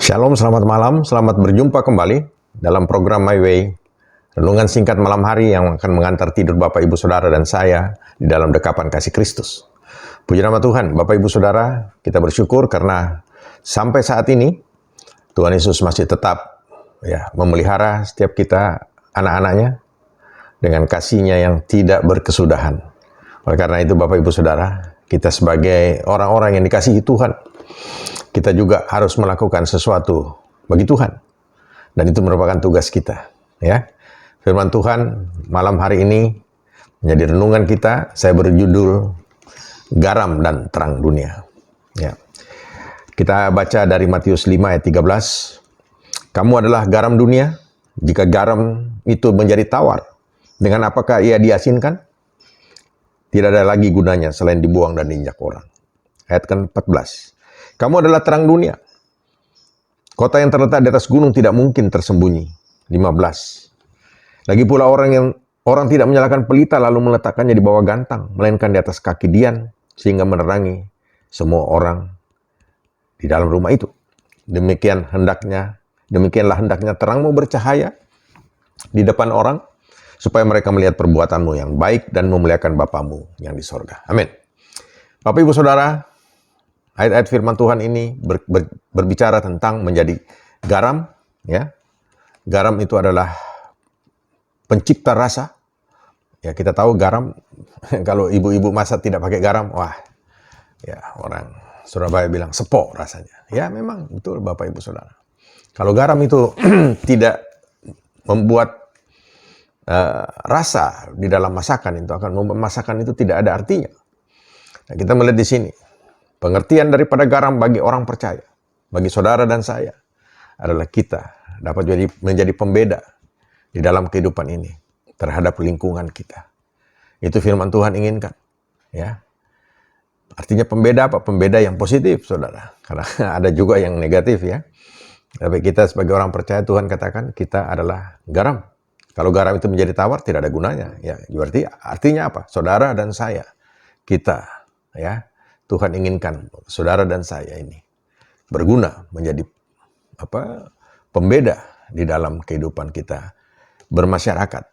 Shalom, selamat malam, selamat berjumpa kembali dalam program My Way. Renungan singkat malam hari yang akan mengantar tidur Bapak Ibu Saudara dan saya di dalam dekapan kasih Kristus. Puji nama Tuhan, Bapak Ibu Saudara, kita bersyukur karena sampai saat ini Tuhan Yesus masih tetap memelihara setiap kita anak-anaknya dengan kasih-Nya yang tidak berkesudahan. Oleh karena itu Bapak Ibu Saudara, kita sebagai orang-orang yang dikasihi Tuhan, kita juga harus melakukan sesuatu bagi Tuhan. Dan itu merupakan tugas kita. Ya. Firman Tuhan malam hari ini menjadi renungan kita. Saya berjudul Garam dan Terang Dunia. Ya. Kita baca dari Matius 5 ayat 13. Kamu adalah garam dunia. Jika garam itu menjadi tawar, dengan apakah ia diasinkan? Tidak ada lagi gunanya selain dibuang dan diinjak orang. Ayat ke-14. Kamu adalah terang dunia. Kota yang terletak di atas gunung tidak mungkin tersembunyi. 15. Lagi pula orang tidak menyalakan pelita lalu meletakkannya di bawah gantang, melainkan di atas kaki dian, sehingga menerangi semua orang di dalam rumah itu. Demikianlah hendaknya terangmu bercahaya di depan orang, supaya mereka melihat perbuatanmu yang baik dan memuliakan Bapamu yang di sorga. Amin. Bapak Ibu Saudara, ayat-ayat firman Tuhan ini berbicara tentang menjadi garam. Ya. Garam itu adalah pencipta rasa. Ya, kita tahu garam, kalau ibu-ibu masak tidak pakai garam, wah, ya orang Surabaya bilang sepo rasanya. Ya memang, betul Bapak Ibu Saudara. Kalau garam itu tidak membuat rasa di dalam masakan, itu akan membuat masakan itu tidak ada artinya. Nah, kita melihat di sini. Pengertian daripada garam bagi orang percaya, bagi saudara dan saya, adalah kita dapat menjadi pembeda di dalam kehidupan ini terhadap lingkungan kita. Itu firman Tuhan inginkan. Ya. Artinya pembeda apa? Pembeda yang positif, saudara. Karena ada juga yang negatif ya. Tapi kita sebagai orang percaya, Tuhan katakan kita adalah garam. Kalau garam itu menjadi tawar, tidak ada gunanya. Ya, berarti artinya apa? Saudara dan saya, kita, ya. Tuhan inginkan saudara dan saya ini berguna menjadi pembeda di dalam kehidupan kita bermasyarakat.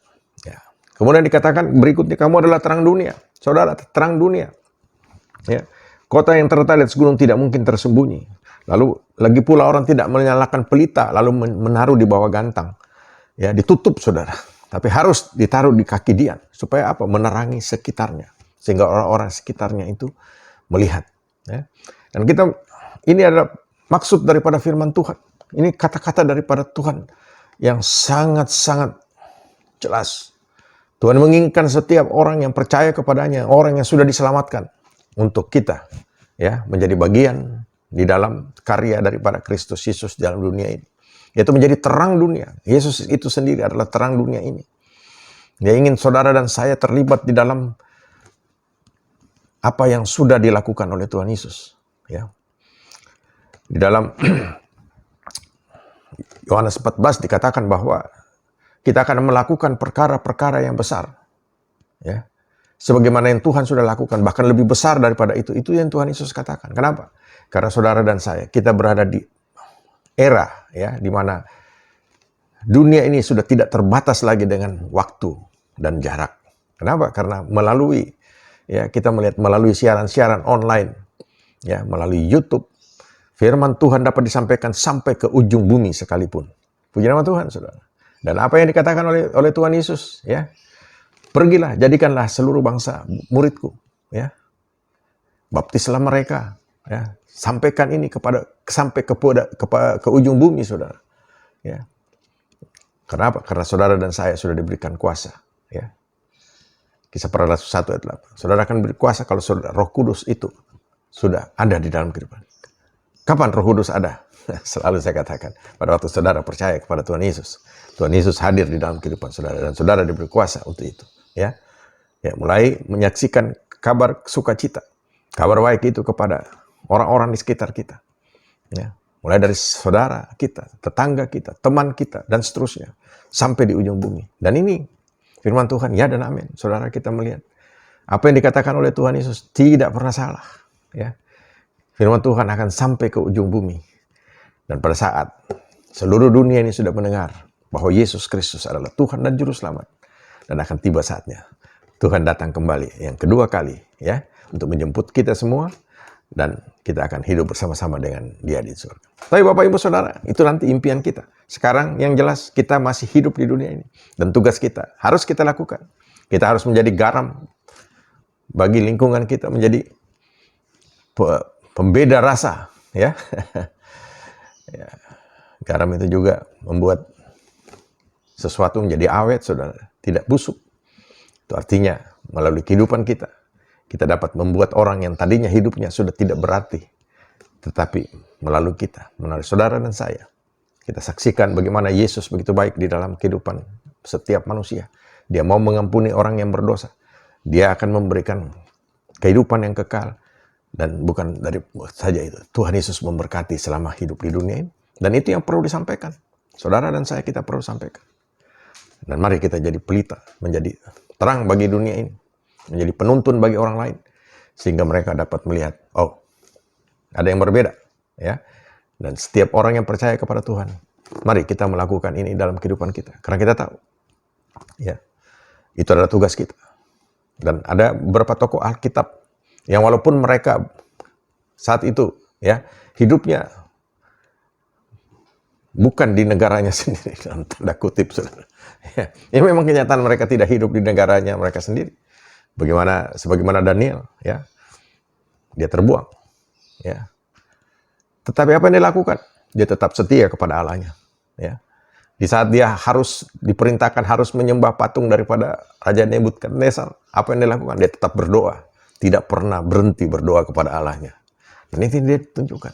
Ya. Kemudian dikatakan berikutnya, kamu adalah terang dunia. Saudara, terang dunia. Ya. Kota yang terletak di atas gunung tidak mungkin tersembunyi. Lalu lagi pula orang tidak menyalakan pelita lalu menaruh di bawah gantang. Ya, ditutup saudara. Tapi harus ditaruh di kaki dian supaya apa? Menerangi sekitarnya. Sehingga orang-orang sekitarnya itu melihat. Ya. Dan ini adalah maksud daripada firman Tuhan. Ini kata-kata daripada Tuhan yang sangat-sangat jelas. Tuhan menginginkan setiap orang yang percaya kepadanya, orang yang sudah diselamatkan, untuk kita ya menjadi bagian di dalam karya daripada Kristus Yesus dalam dunia ini. Yaitu menjadi terang dunia. Yesus itu sendiri adalah terang dunia ini. Dia ingin saudara dan saya terlibat di dalam apa yang sudah dilakukan oleh Tuhan Yesus. Ya. Di dalam Yohanes 14 dikatakan bahwa kita akan melakukan perkara-perkara yang besar. Ya. Sebagaimana yang Tuhan sudah lakukan, bahkan lebih besar daripada itu. Itu yang Tuhan Yesus katakan. Kenapa? Karena saudara dan saya, kita berada di era ya, di mana dunia ini sudah tidak terbatas lagi dengan waktu dan jarak. Kenapa? Karena kita melihat melalui siaran-siaran online, ya, melalui YouTube, firman Tuhan dapat disampaikan sampai ke ujung bumi sekalipun. Puji nama Tuhan, saudara. Dan apa yang dikatakan oleh Tuhan Yesus, ya, pergilah, jadikanlah seluruh bangsa muridku, ya, baptislah mereka, ya, sampaikan ini sampai ke ujung bumi, saudara. Ya. Kenapa? Karena saudara dan saya sudah diberikan kuasa, ya. Kisah Para Rasul 1 ayat 8. Saudara akan berkuasa kalau Roh Kudus itu sudah ada di dalam kehidupan. Kapan Roh Kudus ada? Selalu saya katakan, pada waktu saudara percaya kepada Tuhan Yesus. Tuhan Yesus hadir di dalam kehidupan saudara dan saudara diberi kuasa untuk itu. Ya, mulai menyaksikan kabar sukacita, kabar baik itu kepada orang-orang di sekitar kita. Ya, mulai dari saudara kita, tetangga kita, teman kita, dan seterusnya sampai di ujung bumi. Dan ini firman Tuhan, ya dan amin. Saudara, kita melihat apa yang dikatakan oleh Tuhan Yesus tidak pernah salah. Ya. Firman Tuhan akan sampai ke ujung bumi. Dan pada saat seluruh dunia ini sudah mendengar bahwa Yesus Kristus adalah Tuhan dan Juru Selamat, dan akan tiba saatnya Tuhan datang kembali yang kedua kali, ya, untuk menjemput kita semua, dan kita akan hidup bersama-sama dengan Dia di surga. Tapi Bapak Ibu Saudara, itu nanti impian kita. Sekarang yang jelas kita masih hidup di dunia ini, dan tugas kita harus kita lakukan. Kita harus menjadi garam bagi lingkungan kita, menjadi pembeda rasa, ya. Ya, garam itu juga membuat sesuatu menjadi awet, Saudara, tidak busuk. Itu artinya melalui kehidupan kita, kita dapat membuat orang yang tadinya hidupnya sudah tidak berarti, tetapi melalui kita, melalui saudara dan saya, kita saksikan bagaimana Yesus begitu baik di dalam kehidupan setiap manusia. Dia mau mengampuni orang yang berdosa. Dia akan memberikan kehidupan yang kekal. Dan bukan dari saja itu, Tuhan Yesus memberkati selama hidup di dunia ini. Dan itu yang perlu disampaikan. Saudara dan saya, kita perlu sampaikan. Dan mari kita jadi pelita, menjadi terang bagi dunia ini, menjadi penuntun bagi orang lain, sehingga mereka dapat melihat, oh, ada yang berbeda, ya. Dan setiap orang yang percaya kepada Tuhan, mari kita melakukan ini dalam kehidupan kita, karena kita tahu, ya, itu adalah tugas kita. Dan ada beberapa tokoh Alkitab yang walaupun mereka saat itu, ya, hidupnya bukan di negaranya sendiri, dalam tanda kutip, saudara. Ya, memang kenyataan mereka tidak hidup di negaranya mereka sendiri. Sebagaimana Daniel, ya, dia terbuang, ya. Tetapi apa yang dia lakukan? Dia tetap setia kepada Allahnya, ya. Di saat dia harus diperintahkan harus menyembah patung daripada Raja Nebukadnezar, apa yang dia lakukan? Dia tetap berdoa, tidak pernah berhenti berdoa kepada Allahnya. Dan ini dia tunjukkan.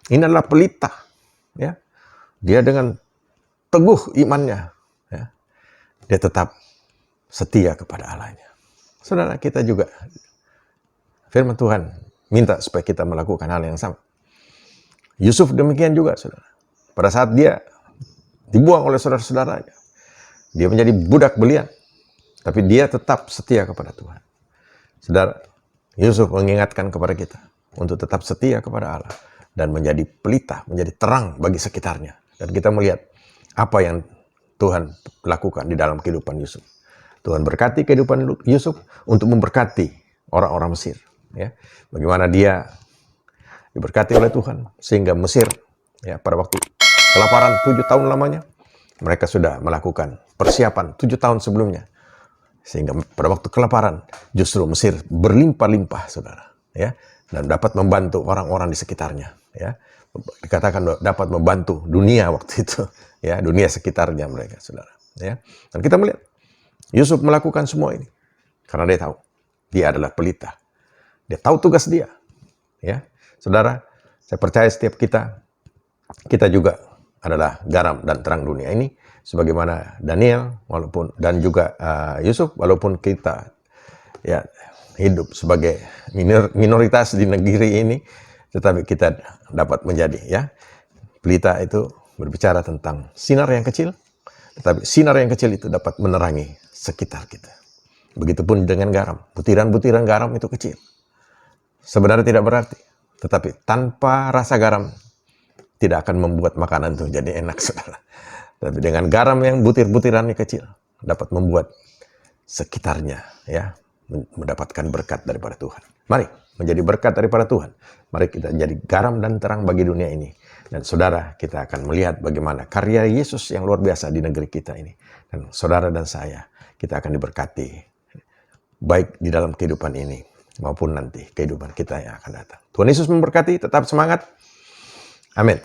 Ini adalah pelita, ya. Dia dengan teguh imannya, ya, dia tetap setia kepada Allahnya. Saudara, kita juga, firman Tuhan minta supaya kita melakukan hal yang sama. Yusuf demikian juga, saudara. Pada saat dia dibuang oleh saudara-saudaranya, dia menjadi budak belian, tapi dia tetap setia kepada Tuhan. Saudara, Yusuf mengingatkan kepada kita untuk tetap setia kepada Allah dan menjadi pelita, menjadi terang bagi sekitarnya. Dan kita melihat apa yang Tuhan lakukan di dalam kehidupan Yusuf. Tuhan berkati kehidupan Yusuf untuk memberkati orang-orang Mesir. Ya, bagaimana dia diberkati oleh Tuhan sehingga Mesir, ya, pada waktu kelaparan 7 tahun lamanya, mereka sudah melakukan persiapan 7 tahun sebelumnya, sehingga pada waktu kelaparan justru Mesir berlimpah-limpah, saudara, ya, dan dapat membantu orang-orang di sekitarnya, ya. Dikatakan dapat membantu dunia waktu itu, ya, dunia sekitarnya mereka, saudara, ya. Dan kita melihat Yusuf melakukan semua ini karena dia tahu dia adalah pelita, dia tahu tugas dia, ya. Saudara, saya percaya setiap kita juga adalah garam dan terang dunia ini, sebagaimana Daniel dan juga Yusuf, walaupun kita, ya, hidup sebagai minoritas di negeri ini, tetapi kita dapat menjadi, ya, pelita itu berbicara tentang sinar yang kecil, tetapi sinar yang kecil itu dapat menerangi sekitar kita. Begitupun dengan garam, butiran-butiran garam itu kecil, sebenarnya tidak berarti, tetapi tanpa rasa garam tidak akan membuat makanan itu jadi enak, saudara. Tapi dengan garam yang butir-butirannya kecil, dapat membuat sekitarnya, ya, mendapatkan berkat daripada Tuhan. Mari menjadi berkat daripada Tuhan. Mari kita jadi garam dan terang bagi dunia ini. Dan saudara, kita akan melihat bagaimana karya Yesus yang luar biasa di negeri kita ini. Dan saudara dan saya, kita akan diberkati, baik di dalam kehidupan ini, maupun nanti kehidupan kita yang akan datang. Tuhan Yesus memberkati, tetap semangat. Amin.